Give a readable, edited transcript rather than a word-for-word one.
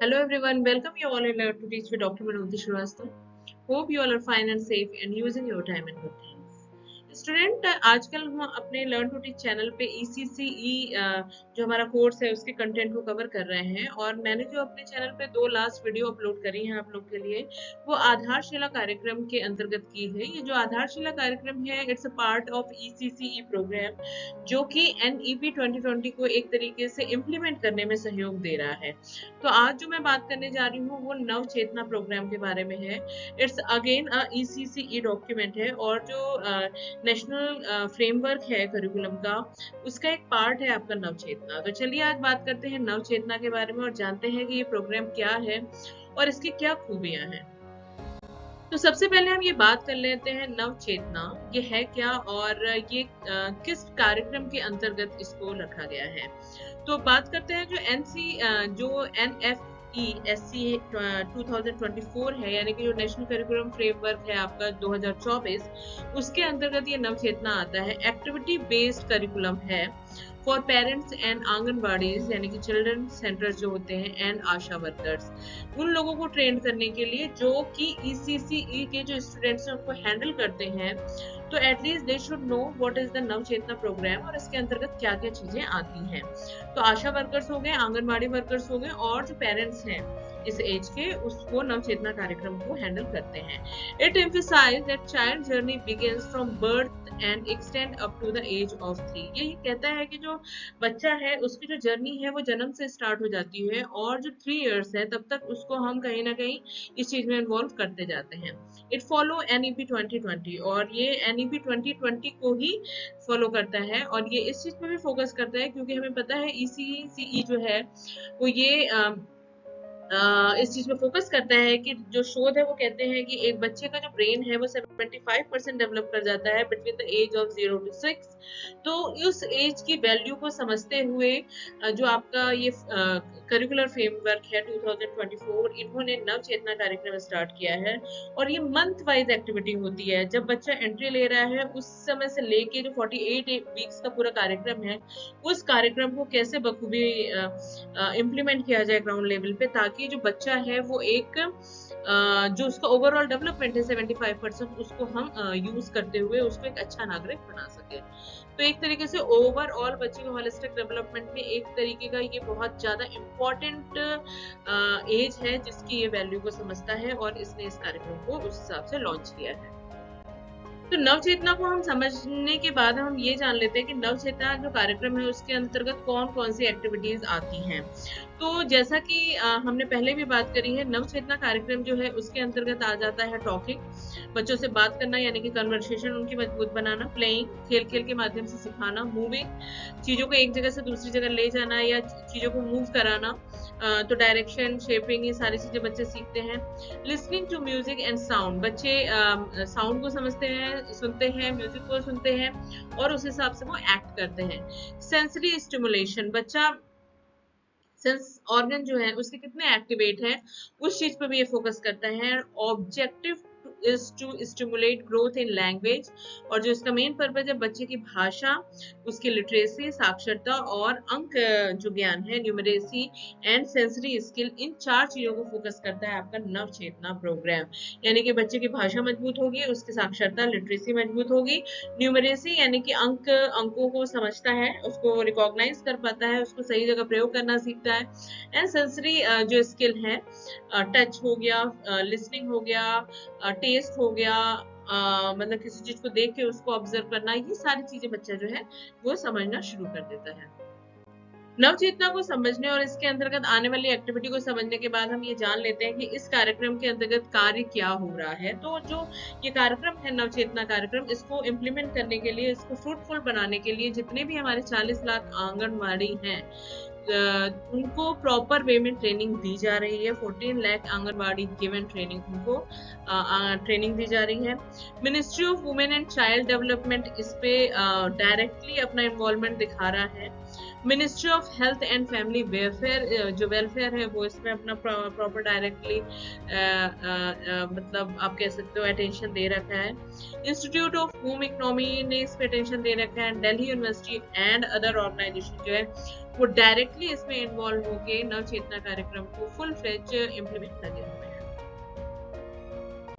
Hello everyone, welcome you all in Learn to Teach with Dr. Manoti Shrivastava. Hope you all are fine and safe and using your time and good things. Student आजकल हम अपने learn to teach channel पे ECCE जो हमारा course है उसके content को cover कर रहे हैं और मैंने जो अपने चैनल पे 2 लास्ट वीडियो अपलोड करी हैं आप लोग के लिए वो आधारशिला कार्यक्रम के अंतर्गत की है। ये जो आधारशिला कार्यक्रम है it's a part of ECCE programme जो कि NEP 2020 को एक तरीके से इम्प्लीमेंट करने में सहयोग दे रहा है। तो आज जो मैं बात करने जा रही हूँ वो नव चेतना प्रोग्राम के बारे में है। इट्स अगेन ECCE डॉक्यूमेंट है और जो नेशनल फ्रेमवर्क है करिकुलम का उसका एक पार्ट है आपका नवचेतना। तो चलिए आज बात करते हैं नवचेतना के बारे में और जानते हैं कि ये प्रोग्राम क्या है और इसकी क्या खूबियां हैं। तो सबसे पहले हम ये बात कर लेते हैं नवचेतना ये है क्या और ये किस कार्यक्रम के अंतर्गत इसको रखा गया है। तो बात करते हैं जो NFESC 2024 है यानी कि जो नेशनल करिकुलम फ्रेमवर्क है आपका 2024 उसके अंतर्गत ये नवचेतना आता है। एक्टिविटी बेस्ड करिकुलम है फॉर पेरेंट्स एंड आंगनबाड़ीज यानी कि चिल्ड्रन सेंटर्स जो होते हैं एंड आशा वर्कर्स उन लोगों को ट्रेन करने के लिए जो कि ECCE के जो स्टूडेंट्स हैं उनको हैंडल करते हैं। तो at least they should know what is the Navchetna program और इसके अंतर्गत क्या क्या चीजें आती हैं। तो आशा वर्कर्स हो गए, आंगनबाड़ी वर्कर्स हो गए और जो पेरेंट्स हैं इस एज के उसको नवचेतना कार्यक्रम को हैंडल करते हैं। It emphasise that child journey begins from birth and extend up to the age of 3। ये कहता है कि जो बच्चा है उसकी जो जर्नी है वो जन्म से स्टार्ट हो जाती है और जो 3 इयर्स है तब तक उसको हम कहीं ना कहीं इस चीज में इन्वॉल्व करते जाते हैं। इट फॉलो NEP 2020 और ये NEP 2020 को ही फॉलो करता है और ये इस चीज पे भी फोकस करता है क्योंकि हमें पता है ECCE जो है वो ये इस चीज पे फोकस करता है कि जो शोध है वो कहते हैं कि एक बच्चे का जो ब्रेन है वो 75% डेवलप कर जाता है between the age of 0 to 6। तो उस एज की वैल्यू को समझते हुए जो आपका ये करिकुलर फ्रेमवर्क है 2024 इन्होंने नवचेतना कार्यक्रम स्टार्ट किया है और ये मंथ वाइज एक्टिविटी होती है। जब बच्चा एंट्री ले रहा है उस समय से लेके जो 48 वीक्स का पूरा कार्यक्रम है उस कार्यक्रम को कैसे बखूबी इम्प्लीमेंट किया जाए ग्राउंड लेवल पे ताकि जो बच्चा है वो एक जो उसका ओवरऑल डेवलपमेंट है 75% उसको हम यूज करते हुए उसको एक अच्छा नागरिक बना सके। तो एक तरीके से ओवरऑल बच्चे को होलिस्टिक डेवलपमेंट में एक तरीके का ये बहुत ज्यादा इम्पोर्टेंट एज है जिसकी ये वैल्यू को समझता है और इसने इस कार्यक्रम को उस हिसाब से लॉन्च किया है। तो नवचेतना को हम समझने के बाद हम ये जान लेते हैं कि नवचेतना जो कार्यक्रम है उसके अंतर्गत कौन कौन सी एक्टिविटीज आती हैं। तो जैसा कि हमने पहले भी बात करी है नवचेतना कार्यक्रम जो है उसके अंतर्गत आ जाता है टॉकिंग, बच्चों से बात करना यानी कि कन्वर्सेशन उनकी मजबूत बनाना, प्लेइंग खेल खेल के माध्यम से सिखाना, मूविंग चीजों को एक जगह से दूसरी जगह ले जाना या चीजों को मूव कराना, तो डायरेक्शन शेपिंग ये सारी चीजें बच्चे सीखते हैं। Listening to music and sound बच्चे साउंड को समझते हैं, सुनते हैं, म्यूजिक को सुनते हैं और उस हिसाब से वो एक्ट करते हैं। सेंसरी स्टिमुलेशन बच्चा सेंस ऑर्गन जो है उसके कितने एक्टिवेट है उस चीज पर भी ये फोकस करता है। Objective is to stimulate growth in language और जो इसका मेन पर्पज है बच्चे की भाषा, उसकी लिटरेसी, साक्षरता और अंक जो ज्ञान है न्यूमरेसी एंड सेंसरी स्किल, इन 4 चीजों को फोकस करता है आपका नवचेतना प्रोग्राम। यानी कि बच्चे की भाषा मजबूत होगी, उसकी साक्षरता लिटरेसी मजबूत होगी, न्यूमरेसी यानी कि अंकों को समझता है, उसको रिकॉग्नाइज कर पाता है, उसको सही जगह प्रयोग करना सीखता है, एंड सेंसरी जो स्किल है टच हो गया, लिसनिंग हो गया, टेस्ट हो गया, मतलब किसी चीज को देख के उसको ऑब्जर्व करना, ये सारी चीजें बच्चा जो है वो समझना शुरू कर देता है। नवचेतना को समझने और इसके अंतर्गत आने वाली एक्टिविटी को समझने के बाद हम ये जान लेते हैं कि इस कार्यक्रम के अंतर्गत कार्य क्या हो रहा है। तो जो ये कार्यक्रम है नवचेतना कार्यक्रम इसको इम्प्लीमेंट करने के लिए, इसको फ्रूटफुल बनाने के लिए जितने भी हमारे 40 लाख आंगनबाड़ी हैं उनको प्रॉपर वे में ट्रेनिंग दी जा रही है। 14 लाख आंगनबाड़ी गिवन ट्रेनिंग उनको ट्रेनिंग दी जा रही है। Ministry of women and child development इस पे डायरेक्टली अपना इन्वॉल्वमेंट दिखा रहा है। Ministry of health and family welfare जो वेलफेयर है वो इसमें अपना प्रॉपर डायरेक्टली मतलब आप कह सकते हो अटेंशन दे रखा है। इंस्टीट्यूट ऑफ होम इकोनॉमी ने इस पे अटेंशन दे रखा है। Delhi university and other organisation जो है वो डायरेक्टली इसमें इन्वॉल्व होके नव चेतना कार्यक्रम को फुल फ्लेज इम्प्लीमेंट लगे हुए हैं।